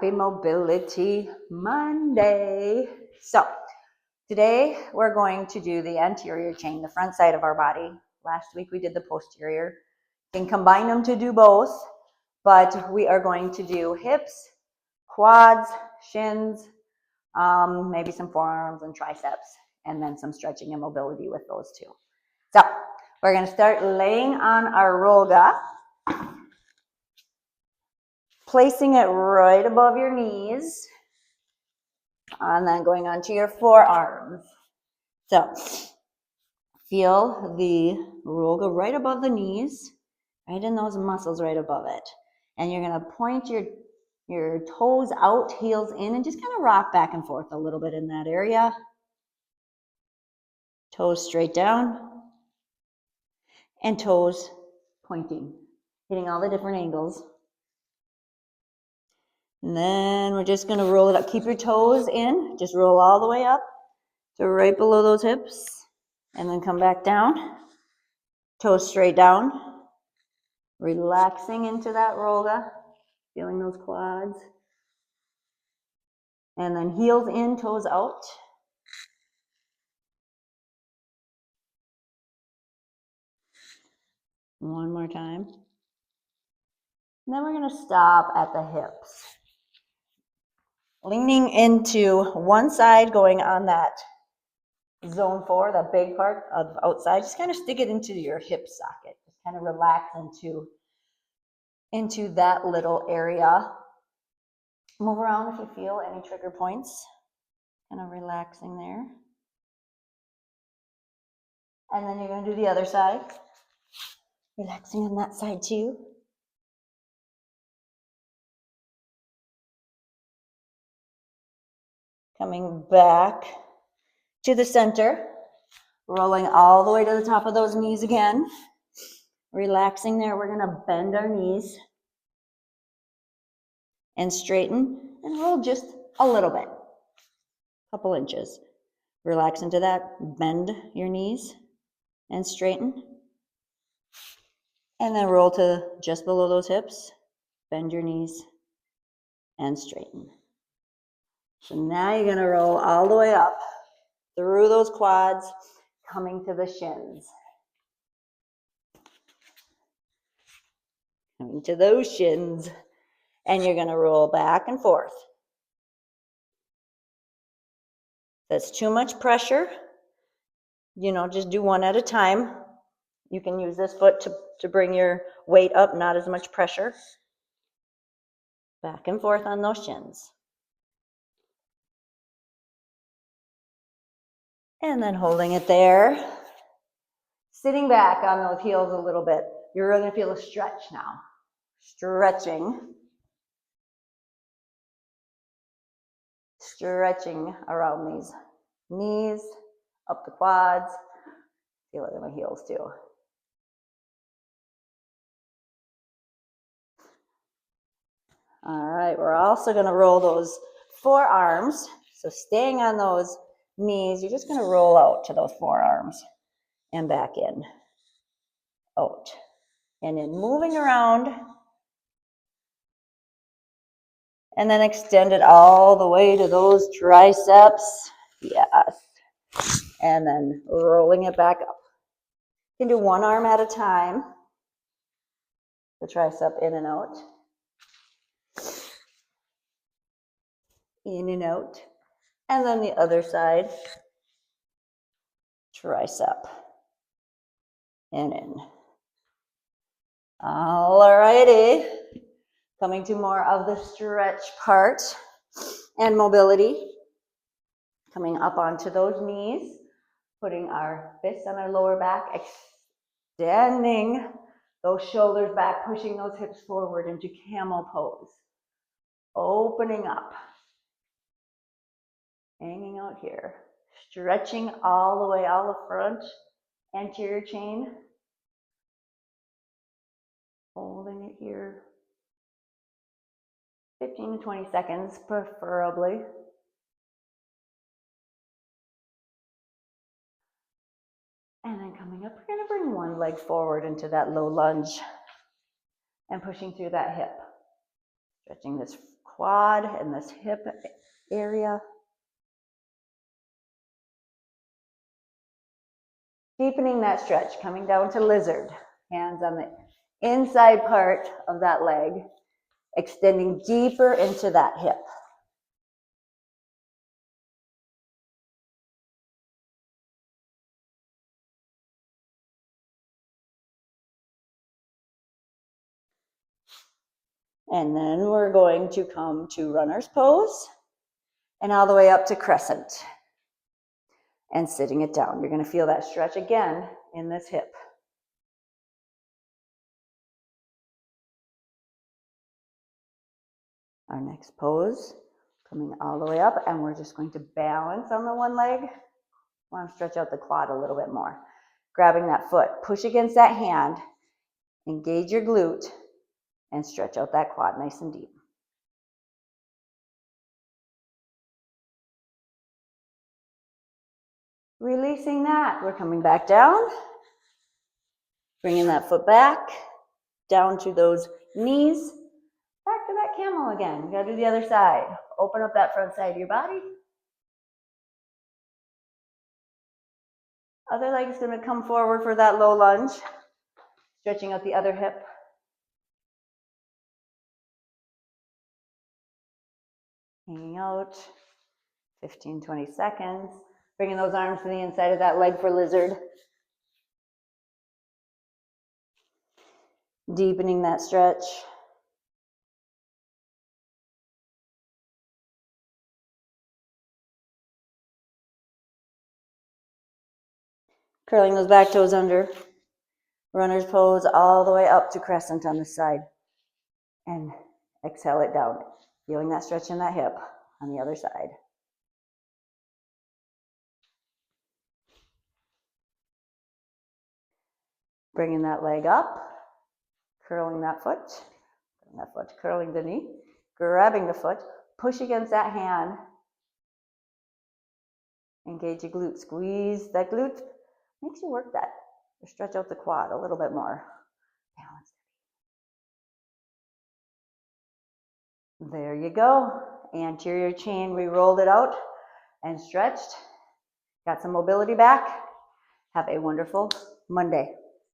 Happy Mobility Monday. So today we're going to do the anterior chain, the front side of our body. Last week we did the posterior. You can combine them to do both, but we are going to do hips, quads, shins, maybe some forearms and triceps, and then some stretching and mobility with those two. So we're going to start laying on our Rollga, placing it right above your knees, and then going onto your forearms. So feel the Rollga right above the knees, right in those muscles right above it. And you're going to point your toes out, heels in, and just kind of rock back and forth a little bit in that area. Toes straight down, and toes pointing, hitting all the different angles. And then we're just going to roll it up. Keep your toes in. Just roll all the way up to right below those hips. And then come back down. Toes straight down. Relaxing into that Rollga. Feeling those quads. And then heels in, toes out. One more time. And then we're going to stop at the hips. Leaning into one side, going on that zone 4, that big part of outside. Just kind of stick it into your hip socket. Just kind of relax into that little area. Move around if you feel any trigger points. Kind of relaxing there. And then you're going to do the other side. Relaxing on that side too. Coming back to the center. Rolling all the way to the top of those knees again. Relaxing there. We're going to bend our knees. And straighten. And roll just a little bit. A couple inches. Relax into that. Bend your knees. And straighten. And then roll to just below those hips. Bend your knees. And straighten. So now you're going to roll all the way up through those quads, coming to the shins. Coming to those shins. And you're going to roll back and forth. If that's too much pressure, just do one at a time. You can use this foot to bring your weight up, not as much pressure. Back and forth on those shins. And then holding it there. Sitting back on those heels a little bit. You're really going to feel a stretch now. Stretching around these knees, up the quads. Feel it in my heels too. All right, we're also going to roll those forearms. So staying on those knees, you're just going to roll out to those forearms and back in, out, and in, moving around. And then extend it all the way to those triceps. Yes. And then rolling it back up. You can do one arm at a time. The tricep in and out. In and out. And then the other side. Tricep. And in. Alrighty. Coming to more of the stretch part and mobility. Coming up onto those knees. Putting our fists on our lower back. Extending those shoulders back. Pushing those hips forward into camel pose. Opening up. Hanging out here. Stretching all the way, all the front. Anterior chain. Holding it here. 15 to 20 seconds, preferably. And then coming up, we're going to bring one leg forward into that low lunge. And pushing through that hip. Stretching this quad and this hip area. Deepening that stretch, coming down to lizard. Hands on the inside part of that leg, extending deeper into that hip. And then we're going to come to runner's pose and all the way up to crescent and sitting it down. You're going to feel that stretch again in this hip. Our next pose, coming all the way up, and we're just going to balance on the one leg. I want to stretch out the quad a little bit more. Grabbing that foot, push against that hand, engage your glute, and stretch out that quad nice and deep. Releasing that, we're coming back down, bringing that foot back, down to those knees, back to that camel again. You gotta do the other side. Open up that front side of your body. Other leg is gonna come forward for that low lunge, stretching out the other hip. Hanging out, 15, 20 seconds. Bringing those arms to the inside of that leg for lizard. Deepening that stretch. Curling those back toes under. Runner's pose all the way up to crescent on this side. And exhale it down. Feeling that stretch in that hip on the other side. Bringing that leg up, curling that foot, curling the knee, grabbing the foot, push against that hand, engage your glute, squeeze that glute, makes you work that, or stretch out the quad a little bit more. Balance. There you go, anterior chain, we rolled it out and stretched, got some mobility back. Have a wonderful Monday.